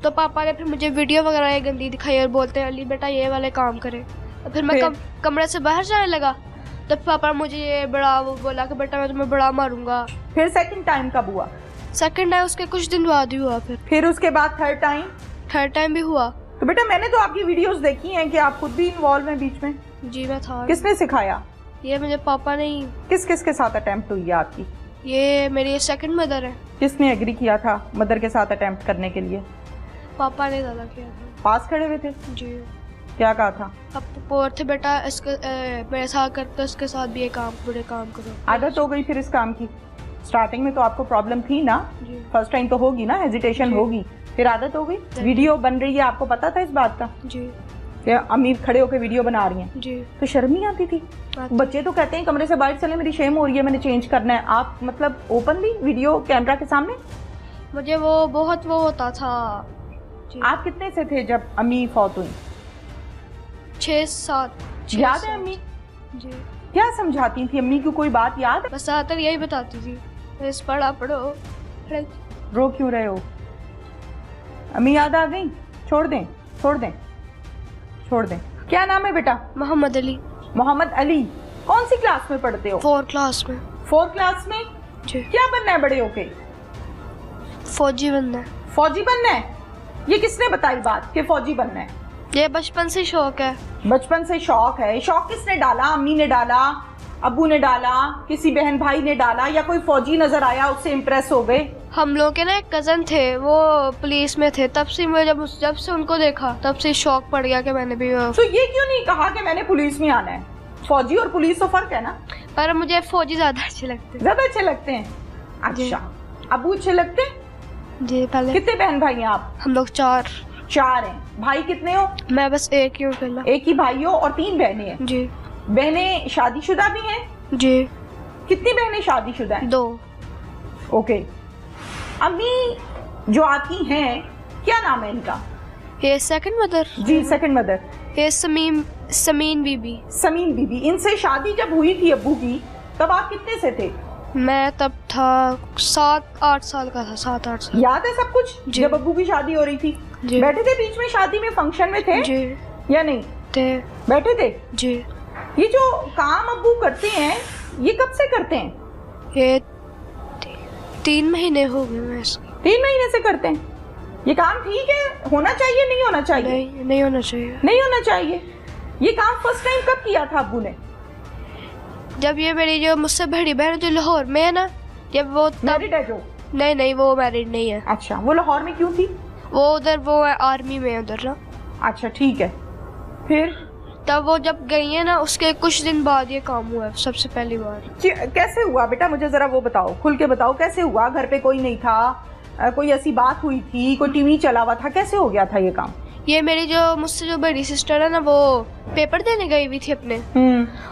तो पापा ने फिर मुझे वीडियो वगैरह ये गंदी दिखाई और बोलते हैं अली बेटा ये वाले काम करे। तो फिर मैं कमरे से बाहर जाने लगा तो पापा मुझे ये बड़ा वो बोला कि बेटा मैं तुम्हें बड़ा मारूंगा। फिर सेकंड टाइम कब हुआ? सेकंड टाइम उसके कुछ दिन बाद ही हुआ। फिर उसके बाद थर्ड टाइम भी हुआ। तो बेटा मैंने तो आपकी वीडियोस देखी हैं कि आप खुद भी इन्वॉल्व हैं बीच में। जी मैं था। किसने सिखाया? ये मुझे पापा ने। किस किस के साथ अटेम्प्ट हुई है आपकी? ये मेरी सेकंड मदर है। किसने एग्री किया था मदर के साथ अटेम्प्ट करने के लिए? पापा ने ज़्यादा किया था। पास खड़े हुए थे? जी। क्या कहा था? अब पोर थे बेटा इसके मेरे साथ करते इसके साथ भी ये काम बुरे काम करो। आदत हो गई फिर इस काम की? स्टार्टिंग में तो आपको प्रॉब्लम थी ना? फर्स्ट टाइम तो होगी ना, हेजिटेशन होगी, फिर आदत हो गई। वीडियो बन रही है, आपको पता था इस बात का? जी। क्या अम्मी खड़े होकर वीडियो बना रही हैं? जी। तो शर्म नहीं आती थी? बच्चे तो कहते हैं कमरे से बाहर चले मेरी शेम हो रही है मैंने चेंज करना है, आप मतलब ओपनली वीडियो कैमरा के सामने? मुझे वो बहुत वो होता था। आप कितने से थे जब अम्मी फौत हुई? 6-7। याद है अम्मी? जी। क्या समझाती थी अम्मी की, कोई बात याद है? बस ज़्यादातर यही बताती थी बस पढ़ो। रो क्यों रहे हो? अम्मी याद आ गई? छोड़ दें। क्या नाम है बेटा? मोहम्मद अली। मोहम्मद अली। कौन सी क्लास में पढ़ते हो? 4th क्लास में। 4th क्लास में? जी। क्या बनना है बड़े होके? फौजी बनना है। फौजी बनना है? ये किसने बताई बात कि फौजी बनना है? ये बचपन से शौक है। बचपन से शौक है। शौक किसने डाला? अम्मी ने डाला, अब्बू ने डाला, किसी बहन भाई ने डाला, या कोई फौजी नजर आया उससे इम्प्रेस हो गए? हम लोग के ना एक कजन थे वो पुलिस में थे, तब से मैं जब से उनको देखा तब से शौक पड़ गया कि मैंने भी। तो ये क्यों नहीं कहा कि मैंने पुलिस में आना है? फौजी और पुलिस तो फर्क है ना? पर मुझे फौजी ज्यादा अच्छे लगते हैं। ज्यादा अच्छे लगते हैं? अच्छा। अब्बू अच्छे लगते हैं? जी। पहले कितने बहन भाई हैं आप? हम लोग 4 हैं। भाई कितने हो? मैं बस एक ही हूँ। पहला एक ही भाई हो और 3 बहनें हैं? जी। बहनें शादीशुदा भी हैं? जी। कितनी बहनें शादीशुदा हैं? 2। ओके। अम्मी जो आपकी हैं क्या नाम है इनका? ये सेकंड मदर। जी सेकंड मदर। ये समीन बीबी। समीन बीबी। इनसे शादी जब हुई थी अब्बू की तब आप कितने से थे? मैं तब था 7-8 साल का था। 7-8 साल। याद है सब कुछ जब अब्बू की शादी हो रही थी? जी। बैठे थे बीच में शादी में, फंक्शन में थे? जी। या नहीं थे? बैठे थे। जी। ये जो काम अब्बू करते हैं ये कब से करते हैं? ये 3 महीने हो गए मैं इसको। 3 महीने से करते हैं? ये काम ठीक है? होना चाहिए नहीं होना चाहिए? नहीं होना चाहिए। नहीं होना चाहिए। ये काम फर्स्ट टाइम कब किया था अब्बू ने? जब ये मेरी जो मुझसे बड़ी बहन जो लाहौर में है ना, जब वो मैरिड है जो? नहीं वो मैरिड नहीं है। अच्छा। वो लाहौर में क्यों थी? वो उधर वो है आर्मी में उधर ना। अच्छा ठीक है। फिर तब वो जब गई है ना उसके कुछ दिन बाद ये काम हुआ सबसे पहली बार। कैसे हुआ बेटा? मुझे जरा वो बताओ, खुल के बताओ कैसे हुआ? घर पे कोई नहीं था? कोई ऐसी बात हुई थी? कोई टीवी चला हुआ था? कैसे हो गया था ये काम? ये मेरी जो मुझसे जो बड़ी सिस्टर है ना वो पेपर देने गई हुई थी अपने,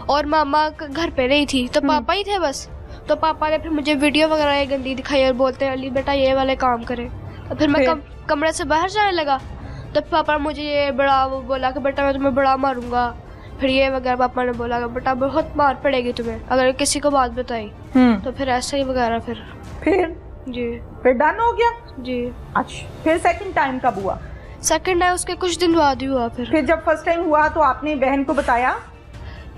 और मामा घर पे नहीं थी तो पापा ही थे बस। तो पापा ने फिर मुझे वीडियो वगैरह ये गंदी दिखाई और बोलते हैं अली बेटा ये वाले काम करे। तो फिर मैं कमरे से बाहर जाने लगा तो पापा मुझे ये बड़ा वो बोला कि बेटा मैं तुम्हें बड़ा मारूंगा। फिर ये वगैरह पापा ने बोला कि बेटा बहुत मार पड़ेगी तुम्हें अगर किसी को बात बताई। तो फिर ऐसा ही वगैरह फिर जी। फिर डन हो गया? जी। अच्छा। फिर सेकंड टाइम कब हुआ? सेकंड टाइम उसके कुछ दिन बाद ही हुआ। फिर जब फर्स्ट टाइम हुआ तो आपने बहन को बताया?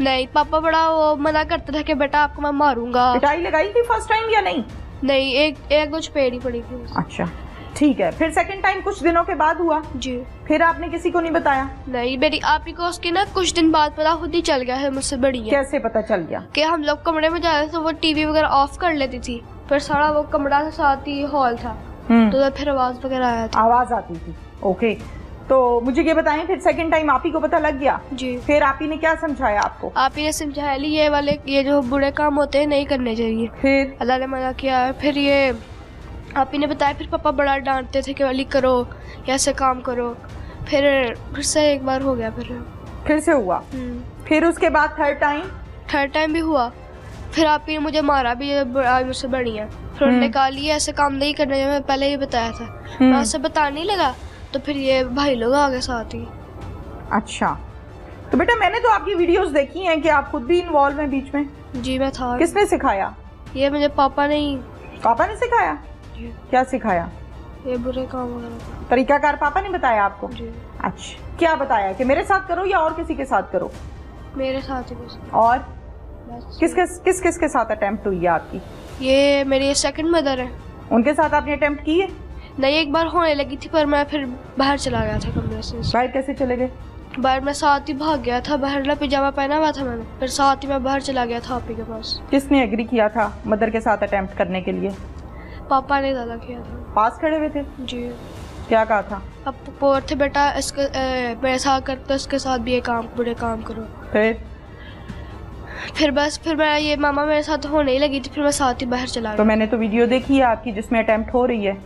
नहीं, पापा बड़ा वो मना करते थे कि बेटा आपको मैं मारूंगा। पिटाई लगाई थी फर्स्ट टाइम या नहीं? नहीं, एक दो चपेड़ी पड़ी थी। अच्छा ठीक है। फिर सेकंड टाइम कुछ दिनों के बाद हुआ? जी। फिर आपने किसी को नहीं बताया? नहीं, मेरी आपी को उसकी ना कुछ दिन बाद पता खुद ही चल गया है, मुझसे बड़ी है। कैसे पता चल गया? कि हम लोग कमरे में जा रहे थे, वो टीवी वगैरह ऑफ कर लेती थी, फिर सारा वो कमरा के साथ ही हॉल था तो फिर आवाज वगैरह आया था। आवाज आती थी। ओके। तो मुझे ये बताएं फिर सेकंड टाइम आप ही को पता लग गया? जी। फिर आप ही ने क्या समझाया आपको? आप ही ने समझाया ये जो बुरे काम होते हैं नहीं करने चाहिए। फिर अल्लाह ने मना किया। फिर ये आप ही ने बताया। फिर पापा बड़ा डांटते थे कि अली करो ऐसे काम करो। फिर से एक बार हो गया। फिर से हुआ। फिर उसके बाद थर्ड टाइम भी हुआ। फिर आप ही ने मुझे मारा भी, मुझसे बड़ी है। फिर उन्होंने कहा लिए ऐसे काम नहीं करने, मैं पहले ही बताया था। मैं उससे बताने ही लगा तो फिर ये भाई लोग आ गए साथ ही। अच्छा। तो बेटा मैंने तो आपकी वीडियोस देखी हैं कि आप खुद भी इन्वॉल्व हैं बीच में। जी मैं था। किसने सिखाया? ये मुझे पापा ने सिखाया। क्या सिखाया? ये बुरे काम वगैरह का। तरीकाकार पापा ने बताया आपको? जी। अच्छा, क्या बताया कि मेरे साथ करो या और किसी के साथ करो? मेरे साथ ही बस। और बस किस किस के साथ अटेम्प्ट हुई है आपकी? ये मेरी सेकंड मदर है। उनके साथ आपने अटेम्प्ट की है? नहीं, एक बार होने लगी थी पर मैं फिर बाहर चला गया था कमरे से। बाहर कैसे चले गए? बाहर मैं साथ ही भाग गया था, बाहर ना पिजामा पहना हुआ था मैंने, फिर साथ ही मैं बाहर चला गया था आपी के पास। किसने एग्री किया था मदर के साथ अटेम्प्ट करने के लिए? पापा ने ज़्यादा किया था। पास खड़े हुए थे? जी। क्या कहा था? अब पोर थे बेटा, इसके मेरे साथ करते इसके साथ भी ये काम बुरे काम करो। फिर बस फिर मैं ये मामा मेरे साथ होने ही लगी थी, फिर मैं साथ ही बाहर चला तो गया। मैंने तो वीडियो देखी है आपकी जिसमें अटेम्प्ट हो रही है।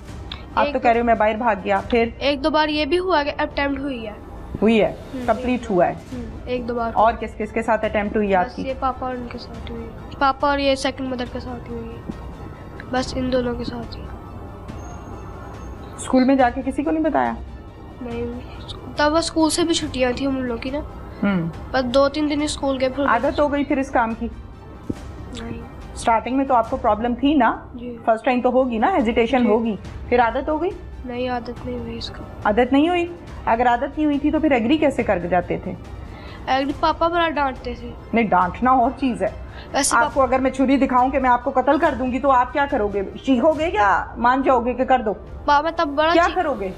आप तो कह रहे हो मैं बाहर भाग गया। फिर एक दो बार ये भी हुआ कि अटेम्प्ट हुई है। कंप्लीट हुआ है। एक दो बार। और किस किस के साथ अटेम्प्ट हुई बस आपकी? ये पापा और उनके साथ हुई है। पापा और ये सेकंड मदर के साथ हुई है। बस इन दोनों के साथ ही। स्कूल में जाके किसी को नहीं बताया? नहीं, तब बस स्कूल से भी छुट्टियां थी हम लोग की ना, बस 2-3 दिन स्कूल गए फिर। आदत हो गई फिर इस काम की? नहीं। स्टार्टिंग में तो आपको प्रॉब्लम थी ना? जी। फर्स्ट टाइम तो होगी ना, हेजिटेशन जी। होगी, फिर आदत हो गई? नहीं, आदत नहीं हुई इसका। आदत नहीं हुई? अगर आदत नहीं हुई थी तो फिर एग्री कैसे कर जाते थे? एक्चुअली पापा बड़ा डांटते थे। नहीं, डांटना और चीज है। वैसे आपको अगर मैं छुरी दिखाऊं कि मैं आपको कत्ल कर दूंगी तो आप क्या करोगे? चीखोगे या मान जाओगे कि कर दो? पापा तब बड़ा क्या करोगे?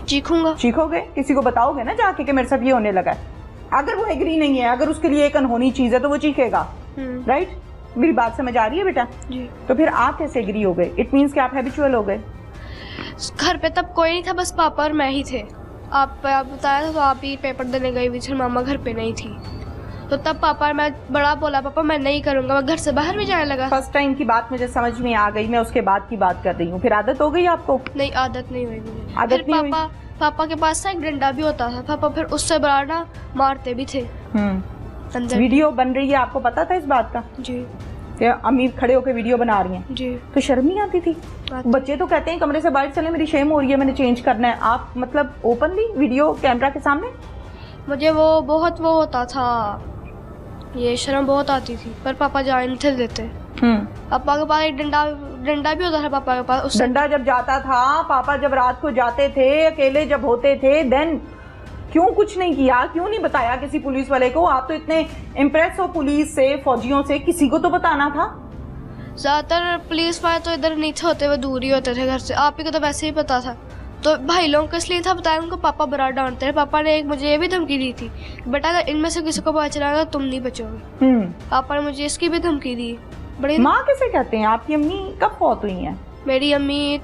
चीखूंगा। चीखोगे? किसी को बताओगे ना जाके कि मेरे साथ ये होने लगा है? अगर वो एग्री नहीं है, अगर उसके लिए एक अनहोनी चीज है तो वो चीखेगा। राइट? मेरी बात समझ आ रही है बेटा? जी। तो फिर आप कैसे एग्री हो गए? इट मीन्स कि आप हैबिचुअल हो गए। घर पे तब कोई नहीं था, बस पापा और मैं ही थे। आप बताया था तो आप ही पेपर देने गई हुई थी, मामा घर पे नहीं थी, तो तब पापा मैं बड़ा बोला पापा मैं नहीं करूंगा, मैं घर से बाहर भी जाने लगा। फर्स्ट टाइम की बात मुझे समझ में आ गई, मैं उसके बाद की बात कर रही हूँ। फिर आदत हो गई आपको? नहीं, आदत नहीं हुई मुझे। आदत फिर नहीं पापा के पास ना एक डंडा भी होता था, पापा फिर उससे बड़ा ना मारते भी थे अंदर। वीडियो बन रही है, आपको पता था इस बात का? जी। अमीर खड़े होकर वीडियो बना रही हैं जी। तो शर्म नहीं आती थी? बच्चे तो कहते हैं कमरे से बाहर चले, मेरी शेम हो रही है, मैंने चेंज करना है। आप मतलब ओपनली वीडियो कैमरा के सामने? मुझे वो बहुत वो होता था, ये शर्म बहुत आती थी, पर पापा जाने नहीं थे देते। पापा के पास एक डंडा भी होता था पापा के पास। उस डंडा जब जाता था, पापा जब रात को जाते थे, अकेले जब होते थे, देन क्यों कुछ नहीं किया? क्यों नहीं बताया किसी पुलिस वाले को? आप तो इतने इम्प्रेस हो पुलिस से, फौजियों से, किसी को तो बताना था। ज्यादातर पुलिस वाले तो इधर नहीं थे होते, वो दूर ही होते थे घर से। आप ही को तो वैसे ही पता था, तो भाई लोगों को इसलिए था बताया, उनको पापा बड़ा डांटते थे। पापा ने एक मुझे ये भी धमकी दी थी, बेटा अगर इनमें से किसी को पता चला तुम नहीं बचोगे। पापा ने मुझे इसकी भी धमकी दी। बड़ी माँ किसे कहते हैं? आपकी अम्मी कब फौत हुई हैं? मेरी अम्मी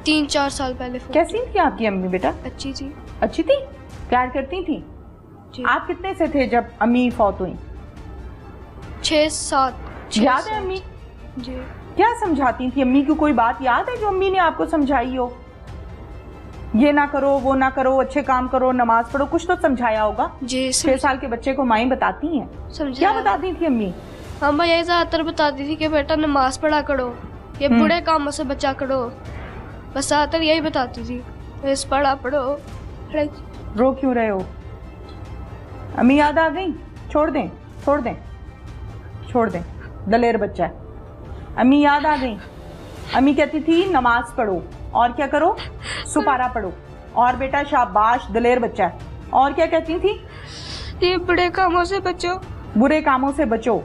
3-4 साल पहले। कैसी थी आपकी अम्मी बेटा? अच्छी थी। अच्छी थी? प्यार करती थी? जी। आप कितने से थे जब अम्मी फौत हुई? 6-7। याद है अम्मी? जी। क्या समझाती थी अम्मी? की कोई बात याद है जो अम्मी ने आपको समझाई हो? ये ना करो, वो ना करो, अच्छे काम करो, नमाज पढ़ो, कुछ तो समझाया होगा। जी। 6 साल के बच्चे को माएं बताती हैं। क्या बताती थी अम्मी? अम्मा यही ज्यादातर बताती थी कि बेटा नमाज पढ़ा करो, ये बुरे कामों से बचा करो, बस ज्यादातर यही बताती थी। बस पढ़ा पढ़ो। रो क्यों रहे हो? अम्मी याद आ गई? छोड़ दें, छोड़ दें, छोड़ दें, दलेर बच्चा है। अम्मी याद आ गई? अम्मी कहती थी नमाज पढ़ो, और क्या करो? सुपारा पढ़ो, और बेटा शाबाश दलेर बच्चा है। और क्या कहती थी? ये बुरे कामों से बचो। बुरे कामों से बचो।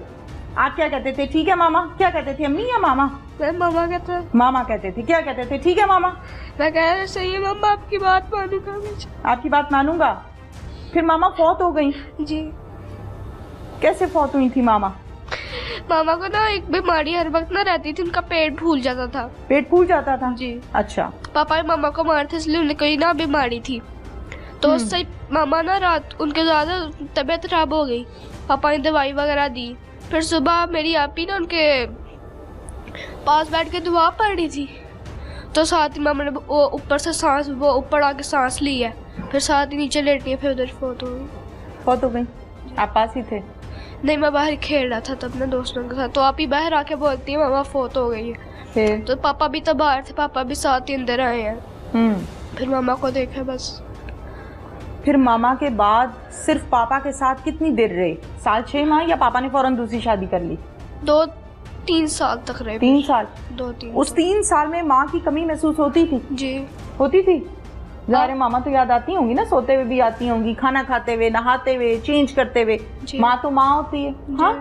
आप क्या कहते थे? ठीक है मामा। क्या कहते थे, अम्मी या मामा? मैं मामा कहता। मामा कहते थे। क्या कहते थे? ठीक है मामा। मैं कह रहा सही है मामा, आपकी बात मानूंगा। आपकी बात मानूंगा। फिर मामा फौत हो गई? जी। कैसे फौत हुई थी मामा? मामा को ना एक बीमारी हर वक्त ना रहती थी, उनका पेट फूल जाता था। पेट फूल जाता था? जी। अच्छा। पापा ने मामा को मारते इसलिए उन्हें कोई ना बीमारी थी, तो उससे मामा ना रात उनके ज्यादा तबीयत खराब हो गई। पापा ने दवाई वगैरह दी। फिर सुबह मेरी आपी ना उनके पास बैठ के दुआ पढ़ रही थी, तो साथ ही मामा ने वो ऊपर से सांस, वो ऊपर आके सांस ली है, फिर साथ ही नीचे लेटी है, फिर उधर फौत हो गई। फौत हो गई? आप पास ही थे? नहीं, मैं बाहर खेल रहा था तब ना दोस्तों के साथ, तो आप ही बाहर आके बोलती है मामा फौत हो गई है। तो पापा भी तो बाहर थे, पापा भी साथ ही अंदर आए हैं। फिर मामा को देखा बस। फिर मामा के बाद सिर्फ पापा के साथ कितनी देर रहे? 6 साल या पापा ने फौरन दूसरी शादी कर ली? 3 साल तक रहे। 3 साल? 2-3 उस 3 साल में माँ की कमी महसूस होती थी? जी होती थी। ज़ाहिर मामा तो याद आती होंगी ना, सोते हुए भी आती होंगी, खाना खाते हुए, नहाते हुए, चेंज करते हुए। माँ तो माँ होती है। हाँ,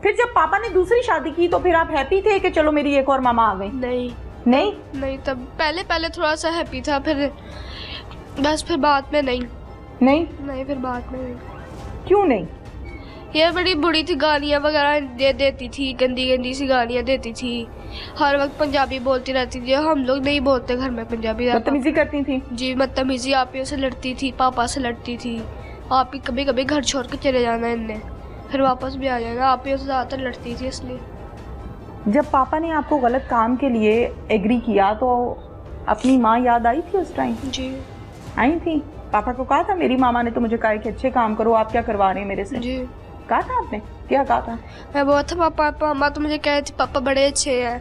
फिर जब पापा ने दूसरी शादी की तो फिर आप हैप्पी थे कि चलो मेरी एक और मामा आ गई? नहीं नहीं नहीं, तब पहले थोड़ा सा हैप्पी था, फिर बस फिर बाद में नहीं नहीं नहीं, फिर बाद में नहीं। क्यों नहीं? ये बड़ी बुरी थी, गालियाँ वगैरह देती थी, गंदी गंदी सी गालियाँ देती थी, हर वक्त पंजाबी बोलती रहती थी। हम लोग नहीं बोलते घर में पंजाबी। बदतमीजी करती थी? जी, बदतमीजी आप ही से लड़ती थी, पापा से लड़ती थी। आप ही कभी कभी घर छोड़ के चले जाना इनने, फिर वापस भी आ जाना। आप ही से ज़्यादातर लड़ती थी। इसलिए जब पापा ने आपको गलत काम के लिए एग्री किया तो अपनी माँ याद आई थी उस टाइम? जी आई थी। पापा को कहा था मेरी मामा ने तो मुझे कहा कि अच्छे काम करो, आप क्या करवा रहे हैं मेरे से? जी कहा था आपने? क्या कहा था? मैं बहुत था पापा, मामा तो मुझे कह रही थी पापा बड़े अच्छे हैं।